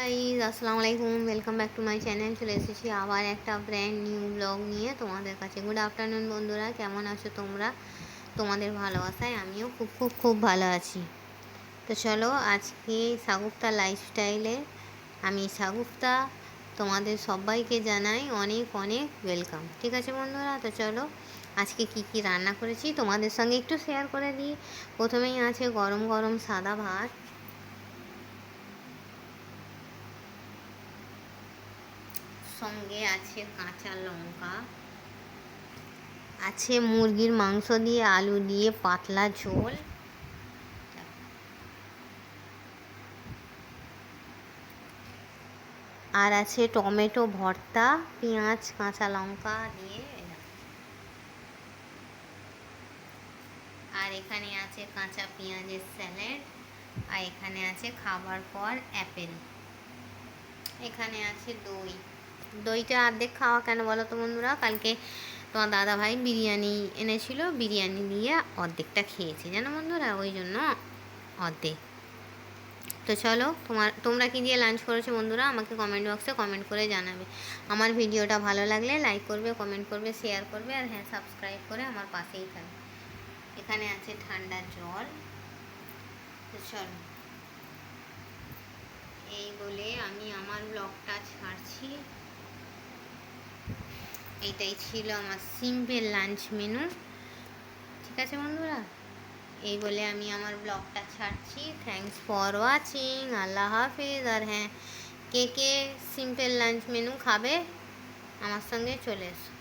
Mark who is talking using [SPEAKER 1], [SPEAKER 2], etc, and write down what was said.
[SPEAKER 1] Guys আসসালামু আলাইকুম, welcome back to my channel. চলে এসেছি আবার একটা ব্র্যান্ড নিউ ব্লগ নিয়ে তোমাদের কাছে। গুড আফটারনুন বন্ধুরা, কেমন আছো তোমরা? তোমাদের ভালোবাসায় আমিও খুব খুব খুব ভালো আছি। তো চলো, আজকে শাগুফতা লাইফস্টাইলে আমি শাগুফতা তোমাদের সবাইকে জানাই অনেক অনেক ওয়েলকাম। ঠিক আছে বন্ধুরা, তো চলো আজকে কি কি রান্না করেছি তোমাদের সঙ্গে একটু শেয়ার করে দিই। প্রথমেই আছে গরম গরম সাদা ভাত, সঙ্গে আছে কাঁচা লঙ্কা, আছে মুরগির মাংস দিয়ে আলু দিয়ে পাতলা ঝোল, আর আছে টমেটো ভর্তা পেঁয়াজ কাঁচা লঙ্কা দিয়ে, আর এখানে আছে কাঁচা পেঁয়াজের স্যালাড, আর এখানে আছে খাবার পর অ্যাপেল, এখানে আছে দই। দইটা অর্ধেক খাওয়া কেন বলো তো বন্ধুরা, কালকে তোমার দাদা ভাই বিরিয়ানি এনেছিল, বিরিয়ানি দিয়ে অর্ধেকটা খেয়েছি জানো বন্ধুরা, ওই জন্য অর্ধেক। তো চলো, তোমরা কি দিয়ে লাঞ্চ করেছো বন্ধুরা, আমাকে কমেন্ট বক্সে কমেন্ট করে জানাবে। আমার ভিডিওটা ভালো লাগলে লাইক করবে, কমেন্ট করবে, শেয়ার করবে, আর হ্যাঁ, সাবস্ক্রাইব করে আমার পাশেই থাকবে। এখানে আছে ঠান্ডা জল। তো চলো, এই বলে আমি আমার ব্লগটা ছাড়ছি। এইটাই ছিল আমার সিম্পল লাঞ্চ মেনু। ঠিক আছে বন্ধুরা, এই বলে আমি আমার ব্লগটা ছাড়ছি। থ্যাংকস ফর ওয়াচিং, আল্লাহ হাফিজ। আর হ্যাঁ, কে কে সিম্পল লাঞ্চ মেনু খাবে আমার সঙ্গে চলে এসো।